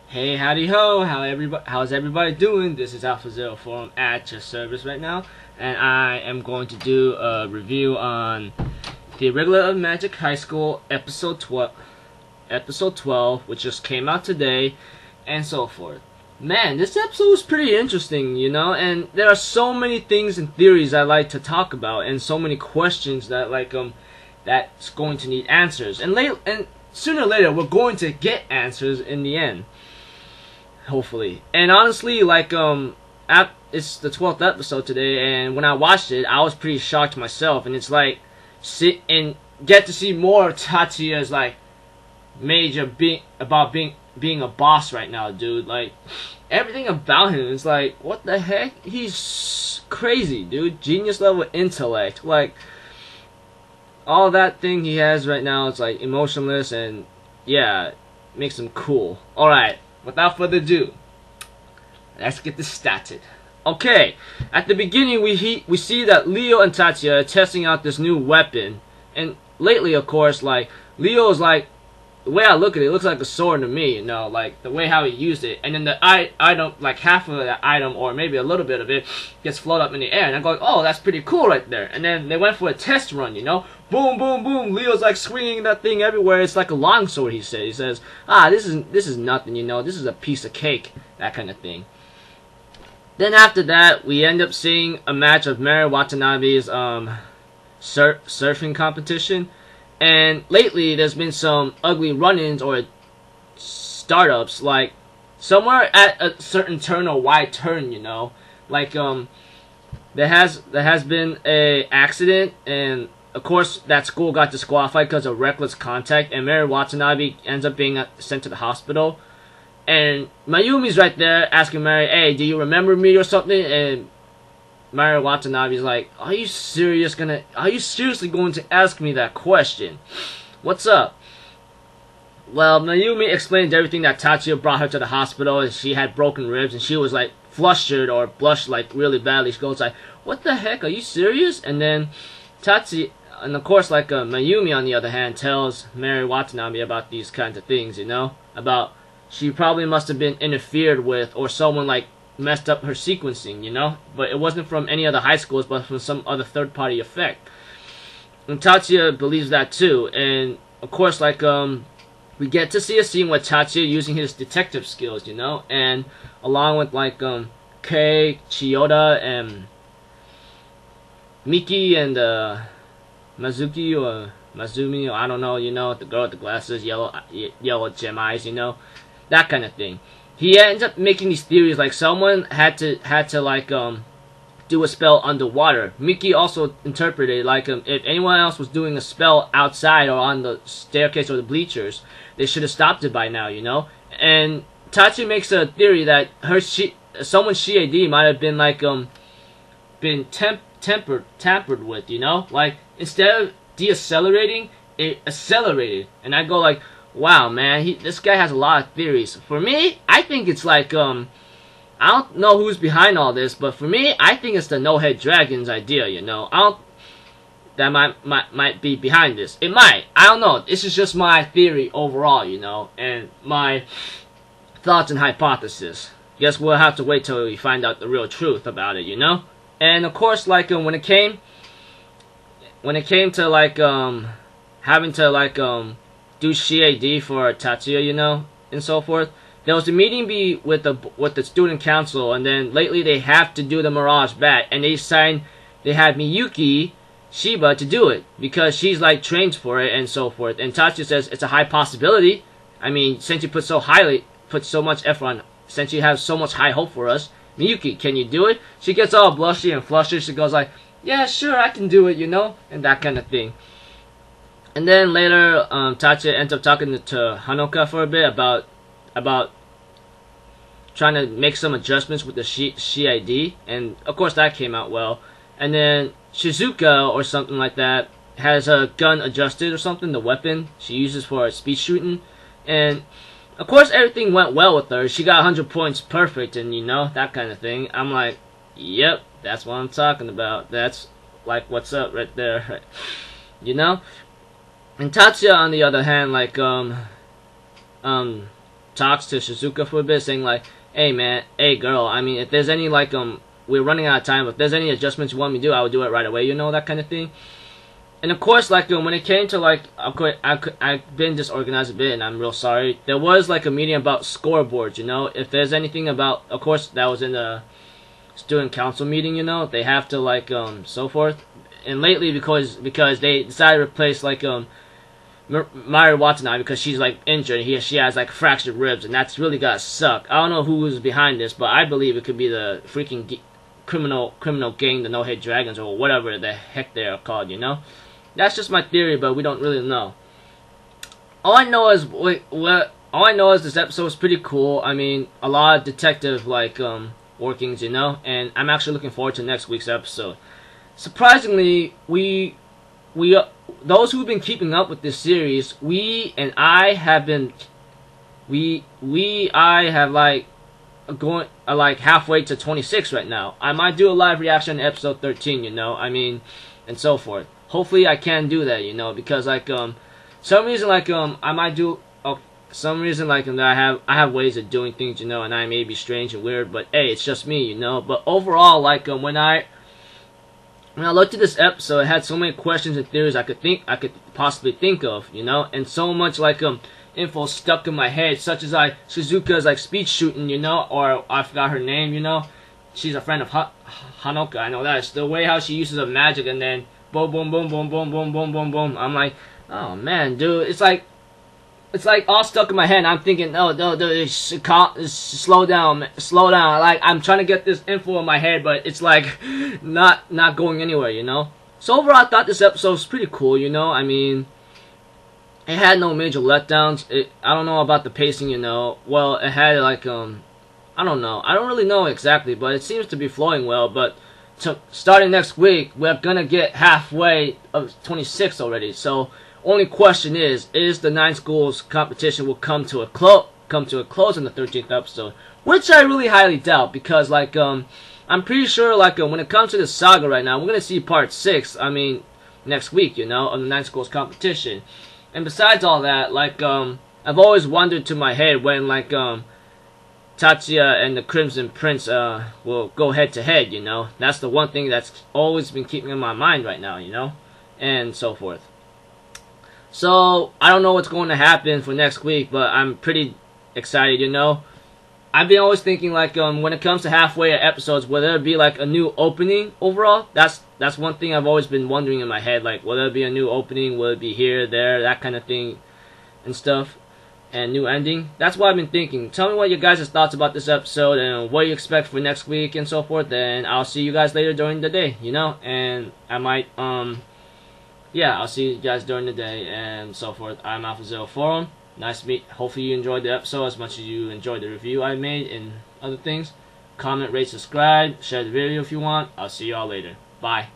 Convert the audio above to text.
Hey, howdy ho! How's everybody doing? This is Alpha04 at your service right now, and I am going to do a review on the Irregular of Magic High School episode 12, which just came out today, and so forth. Man, this episode was pretty interesting, and there are so many things and theories I like to talk about, and so many questions that that's going to need answers, and sooner or later we're going to get answers in the end. Hopefully. And honestly, it's the 12th episode today, and when I watched it, I was pretty shocked myself, and it's like, sit and get to see more of Tatsuya's, major being a boss right now, dude. Everything about him is what the heck? He's crazy, dude. Genius level intellect. All that thing he has right now is, emotionless, and, yeah, makes him cool. Alright. Without further ado, let's get this started. Okay, at the beginning we see that Leo and Tatsuya are testing out this new weapon, and lately, of course, Leo is the way I look at it, it looks like a sword to me, the way how he used it, and then the item, half of that item, or maybe a little bit of it, gets floated up in the air, and I'm going, oh, that's pretty cool right there. And then they went for a test run, boom, boom, boom. Leo's swinging that thing everywhere. It's like a longsword. He says, this is nothing, this is a piece of cake, that kind of thing. Then after that, we end up seeing a match of Mary Watanabe's surfing competition. And lately, there's been some ugly run-ins or startups, somewhere at a certain turn or wide turn, there has been a accident, and of course that school got disqualified because of reckless contact, and Mary Watanabe ends up being sent to the hospital, and Mayumi's right there asking Mary, hey, do you remember me or something? And Mary Watanabe's like, are you seriously going to ask me that question? What's up? Well, Mayumi explained everything, that Tatsuya brought her to the hospital and she had broken ribs and she was flustered or blushed really badly. She goes what the heck, are you serious? And then Tatsuya, and of course Mayumi on the other hand tells Mary Watanabe about these kinds of things, about she probably must have been interfered with, or someone messed up her sequencing, but it wasn't from any other high schools, but from some other third-party effect. And Tatsuya believes that too, and of course, we get to see a scene with Tatsuya using his detective skills, and along with Kei, Chiyoda, and Miki, and Mazuki, or Mazumi, or I don't know, the girl with the glasses, yellow gem eyes, that kind of thing. He ends up making these theories someone had to do a spell underwater. Miki also interpreted if anyone else was doing a spell outside or on the staircase or the bleachers, they should have stopped it by now, And Tatsuya makes a theory that someone's CAD might have been tampered with, instead of deaccelerating, it accelerated. And I go wow, man, this guy has a lot of theories. For me, I think it's I don't know who's behind all this, but for me, I think it's the no-head dragons idea, that might be behind this. It might. I don't know. This is just my theory overall, and my thoughts and hypothesis. Guess we'll have to wait till we find out the real truth about it, And of course, when it came to having to do CAD for Tatsuya, and so forth. There was a meeting with the student council, and then lately they have to do the Mirage Bat, and they had Miyuki Shiba to do it because she's trained for it and so forth. And Tatsuya says it's a high possibility. I mean, since you put so much effort on, since you have so much high hope for us, Miyuki, can you do it? She gets all blushy and flustered. She goes yeah, sure, I can do it, and that kind of thing. And then later, Tatsuya ends up talking to Hanoka for a bit about trying to make some adjustments with the CID, and of course that came out well. And then Shizuka, or something like that, has a gun adjusted or something, the weapon she uses for speed shooting. And of course everything went well with her. She got 100 points perfect, and that kind of thing. I'm yep, that's what I'm talking about. That's what's up right there, And Tatsuya, on the other hand, talks to Shizuka for a bit, saying like, hey man, hey girl, I mean, if there's any like we're running out of time, but if there's any adjustments you want me to do, I will do it right away, you know, that kind of thing. And of course, like when it came to like, I've been disorganized a bit, and I'm real sorry. There was like a meeting about scoreboards, you know. If there's anything about, of course, that was in the student council meeting, you know. They have to like so forth. And lately, because they decided to replace like Mari Watanabe because she's like injured. She has like fractured ribs, and that's really gotta suck. I don't know who was behind this, but I believe it could be the freaking criminal gang, the No Hate Dragons, or whatever the heck they are called, you know. That's just my theory, but we don't really know. All I know is this episode was pretty cool. I mean, a lot of detective like workings, you know, and I'm actually looking forward to next week's episode. Surprisingly, those who've been keeping up with this series, I have like going like halfway to 26 right now. I might do a live reaction to episode 13, you know. I mean, and so forth. Hopefully I can do that, you know, because like some reason like I might do some reason like that I have ways of doing things, you know, and I may be strange and weird, but hey, it's just me, you know. But overall, like when I looked at this episode, it had so many questions and theories I could possibly think of, you know, and so much like info stuck in my head, such as like Shizuka's like speech shooting, you know, or I forgot her name, you know. She's a friend of Hanoka, I know that. It's the way how she uses of magic and then boom, boom, boom, boom, boom, boom, boom, boom, boom. I'm like, oh man, dude, it's like all stuck in my head. I'm thinking, no, slow down. Like I'm trying to get this info in my head, but it's like not going anywhere, you know. So overall, I thought this episode was pretty cool, you know. I mean, it had no major letdowns. I don't know about the pacing, you know. Well, it had like I don't know. I don't really know exactly, but it seems to be flowing well. But starting next week, we're gonna get halfway of 26 already. So only question is the 9 schools competition will come to a close in the 13th episode, which I really highly doubt, because like I'm pretty sure like when it comes to this saga right now, we're gonna see part 6. I mean, next week, you know, of the 9 schools competition. And besides all that, like I've always wondered to my head when like Tatsuya and the Crimson Prince will go head to head, you know. That's the one thing that's always been keeping in my mind right now, you know, and so forth. So I don't know what's going to happen for next week, but I'm pretty excited, you know. I've been always thinking like when it comes to halfway episodes, will there be like a new opening overall? That's one thing I've always been wondering in my head, like will there be a new opening, will it be here, there, that kind of thing and stuff. And new ending. That's what I've been thinking. Tell me what your guys' thoughts about this episode and what you expect for next week and so forth. And I'll see you guys later during the day, you know. And I might yeah, I'll see you guys during the day and so forth. I'm Alpha Zero Forum. Nice to meet. Hopefully you enjoyed the episode as much as you enjoyed the review I made and other things. Comment, rate, subscribe, share the video if you want. I'll see y'all later. Bye.